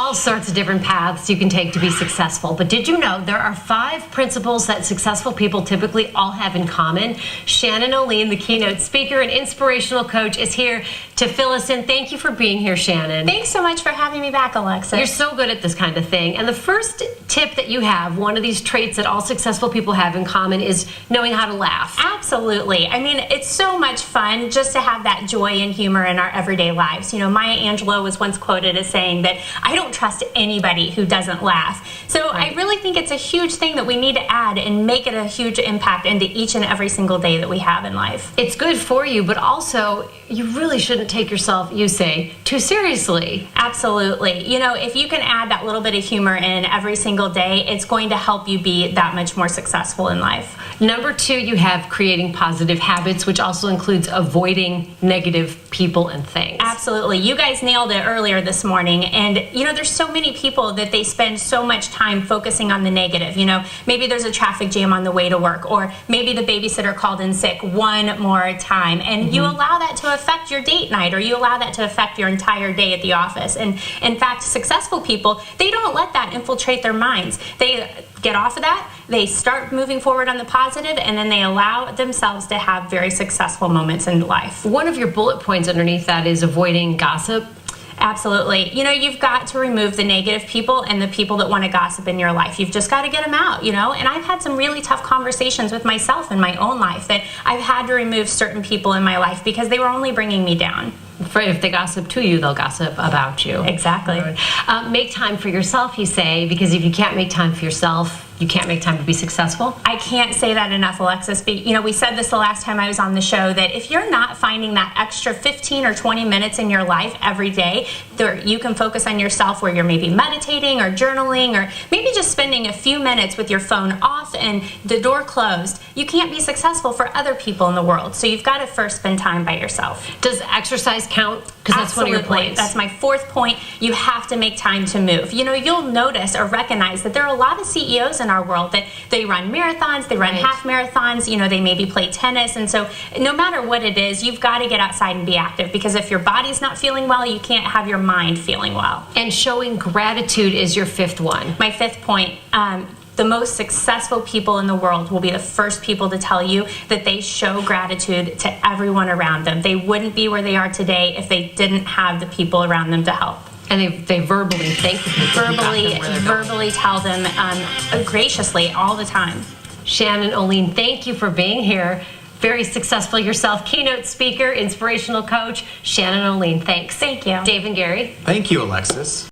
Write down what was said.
all sorts of different paths you can take to be successful, but did you know there are 5 principles that successful people typically all have in common? Shannon McKain, the keynote speaker and inspirational coach, is here to fill us in. Thank you for being here, Shannon. Thanks so much for having me back, Alexa. You're so good at this kind of thing. And the first tip that you have, one of these traits that all successful people have in common, is knowing how to laugh. Absolutely. I mean, it's so much fun just to have that joy and humor in our everyday lives. You know, Maya Angelou was once quoted as saying that, "I don't trust anybody who doesn't laugh." So I really think it's a huge thing that we need to add and make it a huge impact into each and every single day that we have in life. It's good for you, but also you really shouldn't take yourself, you say, too seriously. Absolutely. You know, if you can add that little bit of humor in every single day, it's going to help you be that much more successful in life. Number 2, you have creating positive habits, which also includes avoiding negative people and things. Absolutely. You guys nailed it earlier this morning. And, you know, there's so many people that they spend so much time focusing on the negative. You know, maybe there's a traffic jam on the way to work, or maybe the babysitter called in sick one more time. And you allow that to affect your date night, or you allow that to affect your entire day at the office. And in fact, successful people, they don't let that infiltrate their minds. They get off of that, they start moving forward on the positive, and then they allow themselves to have very successful moments in life. One of your bullet points underneath that is avoiding gossip. Absolutely. You know, you've got to remove the negative people and the people that want to gossip in your life. You've just got to get them out, you know. And I've had some really tough conversations with myself in my own life that I've had to remove certain people in my life because they were only bringing me down. If they gossip to you, they'll gossip about you. Exactly. Make time for yourself, you say, because if you can't make time for yourself, you can't make time to be successful. I can't say that enough, Alexis. You know, we said this the last time I was on the show, that if you're not finding that extra 15 or 20 minutes in your life every day, you can focus on yourself, where you're maybe meditating or journaling, or maybe just spending a few minutes with your phone off and the door closed. You can't be successful for other people in the world. So you've got to first spend time by yourself. Does exercise count? Because that's one of your points. That's my 4th point. You have to make time to move. You know, you'll notice or recognize that there are a lot of CEOs in our world that they run marathons, they run half marathons, you know, they maybe play tennis. And so no matter what it is, you've got to get outside and be active, because if your body's not feeling well, you can't have your mind feeling well. And showing gratitude is your 5th one. My 5th point. The most successful people in the world will be the first people to tell you that they show gratitude to everyone around them. They wouldn't be where they are today if they didn't have the people around them to help. And they verbally thank the people. Verbally tell them graciously all the time. Shannon McKain, thank you for being here. Very successful yourself, keynote speaker, inspirational coach, Shannon McKain. Thanks. Thank you. Dave and Gary. Thank you, Alexis.